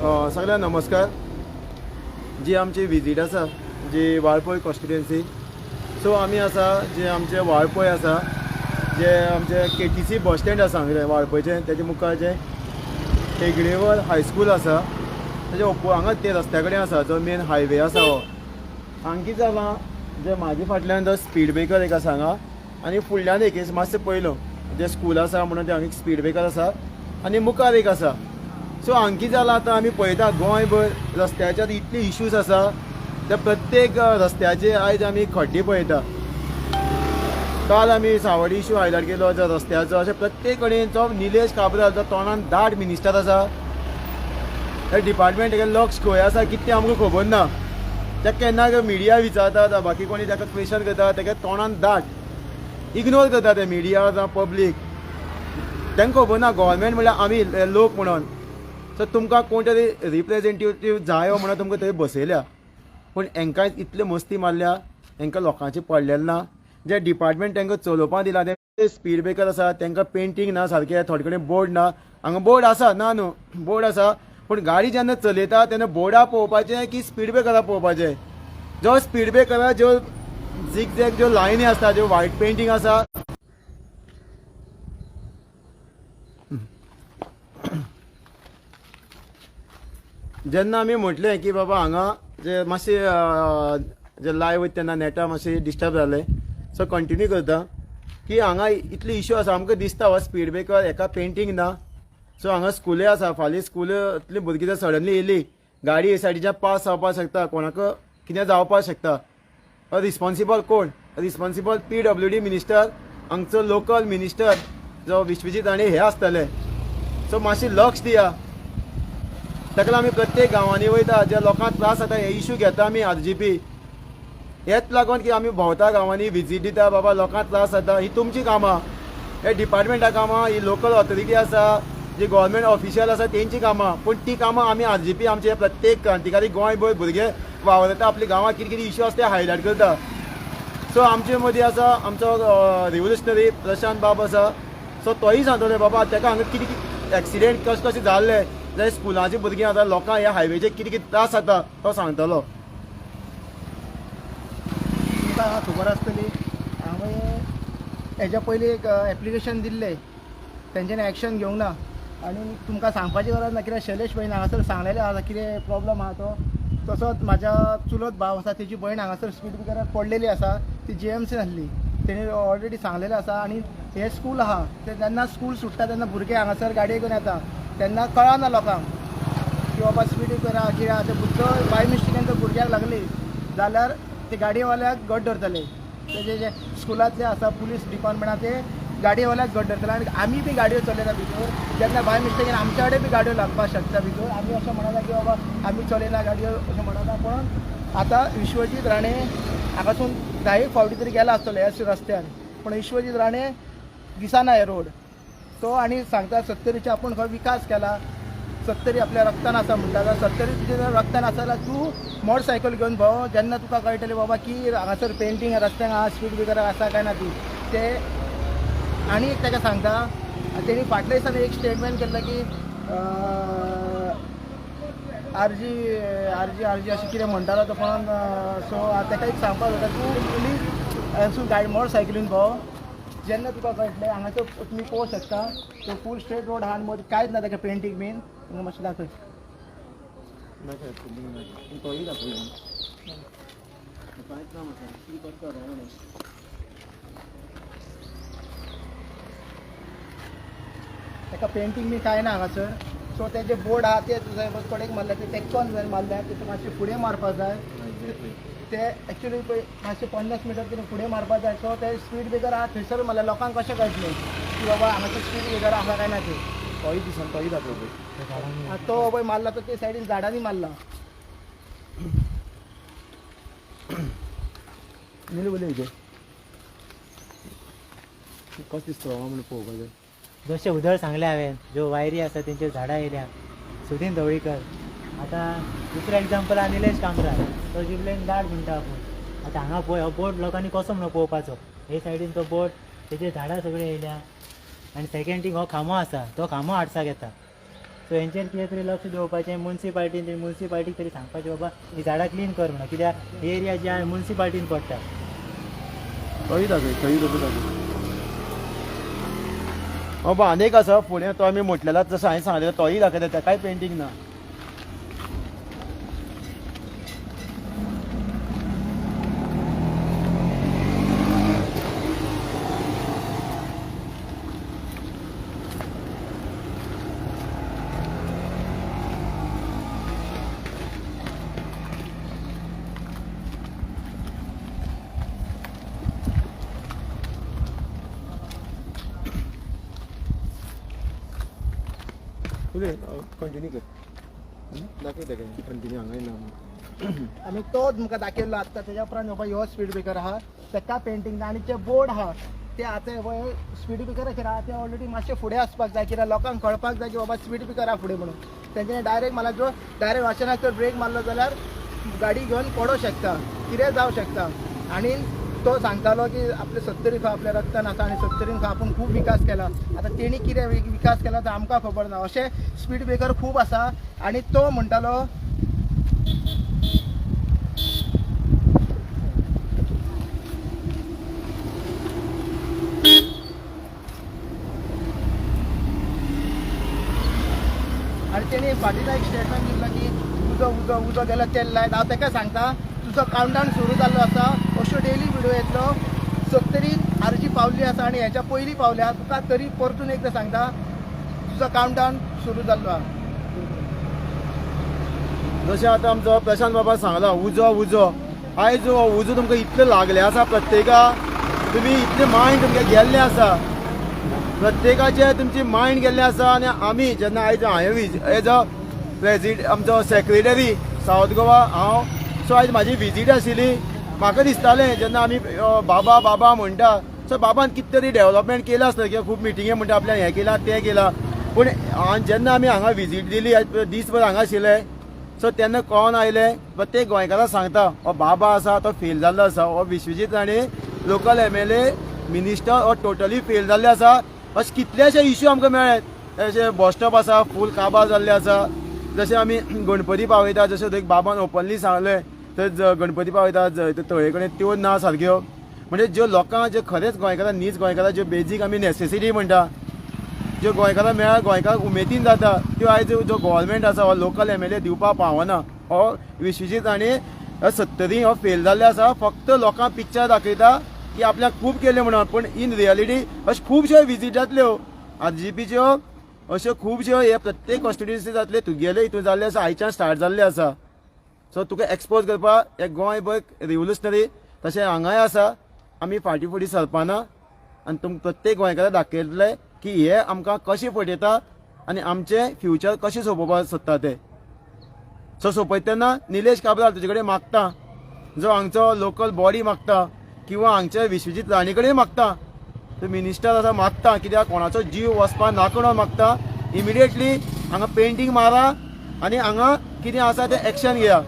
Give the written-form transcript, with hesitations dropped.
सगळ्यांना नमस्कार. जी आमची विजीट आसा जी वाळपय कॉन्स्टिट्युएन्सी, सो आमी आसा जे आमचे वाळपय आसा जे आमचे KTC बस स्टँड आसा वाळपयचें, तेजे मुखार जे हेगडेवर हायस्कूल आसा तेजे हांगा ते रस्त्या कडेन आसा जो मेन हायवे आसा हो. हांगा कितें जालां, जे म्हाजे फाटल्यान जो स्पीड ब्रेकर एक आसा हांगा, आनी फुडल्यान एक मातशें पयलो जे स्कूल आसा म्हणून ते हांगा स्पीड ब्रेकर आसा आनी मुखार एक आसा. सो हांगा कितें जालां आतां आमी पळयता गोंयभर रस्त्याचे इतले इश्यूज आसा, ते प्रत्येक रस्त्याचे आयज आमी खड्डे पळयता. काल आमी सावडी इश्यू हायलायट केलो जो रस्त्याचो, अशें प्रत्येक कडेन जो निलेश काब्राल जो तोंडान दाट मिनिस्टर आसा, त्या डिपार्टमेंट तेगे लक्ष खंय आसा कितें आमकां खबर ना. तेका केन्ना मिडिया विचारता, बाकी कोणी ताका क्वेश्चन करता, तेगे तोंडान दाट इग्नोर करता ते मिडिया जावं पब्लीक. तांकां खबर ना गोवोरमेंट म्हणल्यार आमी लोक म्हणून. सो तुमकां कोण तरी रिप्रेझेंटेटीव जायो म्हणून तुमकां थंय बसयल्या, पूण हांकां इतले मस्ती मारल्या, हांकां लोकांचे पडलेले ना. जे डिपार्टमेंट तांकां चलोवपाक दिला ते स्पीड ब्रेकर आसा, तांकां पेंटींग ना सारकें, थोडे कडेन बोर्ड ना. हांगा बोर्ड आसा ना न्हू, बोर्ड आसा, पूण गाडी जेन्ना चलयता तेन्ना बोर्डा पळोवपाचें की स्पीड ब्रेकरा पळोवपाचें. जो स्पीड ब्रेकरा ज्यो झिगझॅग ज्यो लायनी आसता, ज्यो व्हायट पेंटींग आसा, जेन्ना आमी म्हटलें की बाबा हांगा जे मातशें जे लायव्ह वयता तेन्ना नेटा मातशें डिस्टर्ब जालें, सो कंटिन्यू करता की हांगा इतले इश्यू आसा. आमकां दिसता हो स्पीड ब्रेकर हेका पेंटींग ना. सो हांगा स्कुले आसा, फाल्यां स्कुलांतली भुरगीं जर सडनली येयली, गाडी हे सायडीच्यान पास जावपाक शकता, कोणाक कितें जावपाक शकता. रिस्पॉन्सिबल कोण? रिस्पॉन्सिबल PWD मिनिस्टर, हांगचो लोकल मिनिस्टर जो विश्वजीत राणे हे आसतले. सो मातशें लक्ष दिया. ताका लागून आमी प्रत्येक गांवांनी वयता, ज्या लोकांक त्रास जाता हे इश्यू घेता आमी RGP. हेच लागून की आमी भोंवता गांवांनी विजीट दिता, बाबा लोकांक त्रास जाता, ही तुमची कामां, हे डिपार्टमेंटा कामां, ही लोकल ऑथॉरिटी आसा, जी गव्हर्मेंट ऑफिशियल आसा तेंची कामां. पूण ती कामां आमी RGP आमचे प्रत्येक क्रांतिकारी गोंयभर भुरगे वावरता, आपल्या गांवांत कितें कितें इश्यू आसा ते हायलायट करता. सो आमचे मदीं आसा आमचो रिव्होल्युशनरी प्रशांत बाब आसा. सो तोय सांगतले बाबा ताका हांगा कितें कितें एक्सिडेंट कशें कशें जाल्ले, जाल्यार स्कुलांची भुरगीं आतां लोकांक ह्या हायवेचेर कितें कितें त्रास जाता तो सांगतलो. तुमकां खबर आसतली, हांवें हेज्या पयलीं एक एप्लिकेशन दिल्लें, तेंच्यांनी एक्शन घेवंक ना. आनी तुमकां सांगपाची गरज ना, कित्याक शैलेश भयण हांगासर सांगलेलें आसा कितें प्रॉब्लम आहा तो. तसोच म्हाज्या चुलत भाव आसा, तेजी भयण हांगासर स्पीड ब्रेकरार पडलेली आसा, ती JMC आसली, तेणी ऑलरेडी सांगलेलें आसा. आनी हे स्कूल आहा ते जेन्ना स्कूल सुट्टा तेन्ना भुरगे हांगासर गाडये घेवन येता, तेन्ना कळना लोकांक की बाबा स्पीड ब्रेकरा कितें आहा. ते बुद्दो बाय मिस्टेकीन जर भुरग्याक लागली जाल्यार ते गाडयेवाल्याक घट धरतले. तेजे जे स्कुलांतले आसा पुलीस डिपार्टमेंटान ते गाडयेवाल्याक घट धरतले. आनी आमी बी गाडयो चलयता भितर, जेन्ना बाय मिस्टेकीन आमच्या कडेन बी गाडयो लागपाक शकता भितर. आमी अशें म्हणटा की बाबा आमी चलयना गाडयो अशें म्हणटा. पण आतां विश्वजीत राणे हांगासून 10 फावटी तरी गेला आसतलो ह्या रस्त्यान, पण विश्वजीत राणे दिसना हे रोड तो. आनी सांगता 70चे आपूण खंय विकास केला, 70 आपल्या रक्तान आसा म्हणटा. 70 तुजे जर रक्तान आसा जाल्यार तूं मोटरसायकल घेवन भोंव, जेन्ना तुका कळटलें बाबा की हांगासर पेंटींग रस्त्याक आहा, स्पीड ब्रेकर आसा काय ना ती ते. आनी एक ताका सांगता, तेणी फाटल्या दिसांनी एक स्टेटमेंट केल्लो की आरजी अशें कितें म्हणटालो तो पण. सो ताका एक सांगपाक जाता, तूं प्लीज हांगासून गाडी मोटरसायकलीन भोंव, जेन्ना तुका कळटलें. हांगासर तुमी पळोवंक शकता तो फूल स्ट्रेट रोड आहा, मदीं कांयच ना ताका पेंटींग बीन. तुमकां मातशें दाखय. ताका पेंटींग बी कांय ना हांगासर. सो तेजे बोर्ड आहा ते कडेक मारल्या, ते तेक्कोन जाय मारल्या, ते मातशें फुडें मारपाक जाय. ते एक्चुली मातशें 50 मिटर कितें फुडें मारपाक जाय. सो ते स्पीड ब्रेकर आहा थंयसर मारल्यार लोकांक कशें कळटलें की बाबा हांगासर स्पीड ब्रेकर आसा काय ना ते. तोय दिसान तोय दाखय तो पळय मारला तो ते सायडीन झाडांनी मारला. नील उलय कशें दिसता म्हणून पळोवपाक. जशें उदळ सांगलें हांवें, ज्यो वायरी आसा तेंच्यो झाडां येयल्या. सुदीन ढवळीकर, आतां दुसरें एग्जाम्पल आहा निलेश कामराज, तो जिबलेन दाट म्हणटा आपूण. आतां हांगा पळय हो बोर्ड लोकांनी कसो म्हणून पळोवपाचो. हे सायडीन तो बोर्ड, तेजे झाडां सगळीं येयल्या. आनी सेकंड थिंग हो खांबो आसा, तो खांबो हाडसाक येता. सो हेंचेर कितें तरी लक्ष दिवपाचें म्युन्सिपाल्टीक तरी सांगपाचें बाबा ही झाडां क्लीन कर म्हणून कित्याक ही एरिया जी आहे म्युन्सिपाल्टीन पडटा. थंय दाखय थंय कसं दाखय बाबा अनेक आसा फुडें तो आमी म्हटलेला जसं हांवें सांगलें तोय दाखयता ताकाय पेंटींग ना. कंटिन्यू कर दाखय दाखय कंटिन्यू हांगा ना. आनी तो तुमकां दाखयल्लो आत्ता तेज्या उपरांत बाबा ह्यो स्पीड ब्रेकर आहा तेका पेंटींग आनी जे बोर्ड आहा ते आतां स्पीड ब्रेकराचेर आहा ते ऑलरेडी मातशे फुडें आसपाक जाय कित्याक लोकांक कळपाक जाय की बाबा स्पीड ब्रेकर आहा फुडें म्हणून. तेंच्यानी डायरेक्ट मला जो डायरेक्ट वाचनाक जर ब्रेक मारलो जाल्यार गाडी घेवन पडों शकता कितें जावं शकता. आनी तो सांगतालो की आपले 70 खा आपल्या रक्तान आसा आनी 70 खा आपूण खूब विकास केला. आतां तेणी कितें विकास केला तो आमकां खबर ना. अशें स्पीड ब्रेकर खूब आसा आनी तो म्हणटालो आनी तेणी फाटीला एक स्टेटमेंट दिला की उजो उजो उजो गेलो तेल लायत. हांव ताका सांगता तुजो कावंटडावन सुरू जाल्लो आसा अश्यो डेली व्हिडिओ येतलो 70 आरजी पावल्ली आसा आनी हेच्या पयलीं पावल्या तुका तरी परतून एकदां सांगता तुजो कावंटडावन सुरू जाल्लो आहा. जशें आतां आमचो प्रशांत बाबा सांगला उजो उजो आयज हो उजो तुमकां इतलें लागलें आसा प्रत्येका तुमी इतलें मायंड तुमगे गेल्लें आसा प्रत्येकाचे तुमची मायंड गेल्लें आसा. आनी आमी जेन्ना आयज हांवें एज अ आमचो सेक्रेटरी सावथ गोवा हांव सो आयज म्हाजी विजीट आशिल्ली. म्हाका दिसतालें जेन्ना आमी बाबा बाबा म्हणटा सो बाबान कितें तरी डेव्हलपमेंट केलां आसता किंवां खूब मिटिंगे म्हणटा आपल्यान हें केलां तें केलां. पूण जेन्ना आमी हांगा विजीट दिली दीसभर हांगा आशिल्ले सो तेन्ना कळोन आयलें प्रत्येक गोंयकाराक सांगता हो बाबा आसा तो फेल जाल्लो आसा. हो Vishwajit Rane local MLA minister हो टोटली फेल जाल्ले आसा. अशे कितलेशे इश्यू आमकां मेळ्ळेत. अशे बस स्टॉप आसा फूल काबार जाल्ले आसा. जशें आमी गणपती पावयता जशें थंय बाबान ओपनली सांगलें थंय गणपती पावयता तळे कडेन त्यो ना सारक्यो. म्हणजे ज्यो लोकांक जे खरेंच गोंयकारां नीज गोंयकारां ज्यो बेजीक आमी नेसेसिटी म्हणटा ज्यो गोंयकारां मेळ्ळ्या गोंयकार उमेदीन जाता त्यो आयज जो गव्हर्मेंट आसा हो लोकल MLA दिवपाक पावना. हो विश्वजीत आनी 70 हो फेल जाल्ले आसा. फक्त लोकांक पिक्चर दाखयता की आपल्याक खूब केलें म्हणून पूण इन रियलिटी अशें खुबश्यो विजीट जातल्यो RGPच्यो अश्यो खुबश्यो हे प्रत्येक कॉन्स्टिट्युएन्सी जातले तुगेले हितून जाल्ले आसा आयच्यान स्टार्ट जाल्ले आसा. सो तुका एक्सपोज करपाक एक गोंयभर रिव्होल्युशनरी तशें हांगाय आसा. आमी फाटीं फुडें सरपाना आनी तुमकां प्रत्येक गोंयकाराक दाखयतले की हे आमकां कशें फटयता आनी आमचें फ्युचर कशें सोंपोवपाक सोदता ते. सो सोंपयतना निलेश काब्राल तुजे कडेन मागता जो हांगचो लोकल बॉडी मागता किंवा हांगचे विश्वजीत राणे कडेन मागता तो मिनिस्टर आसा मागता कित्याक कोणाचो जीव वचपा नाकडो मागता इमिडिएटली हांगा पेंटींग मारा आनी हांगा कितें आसा तें एक्शन घेया.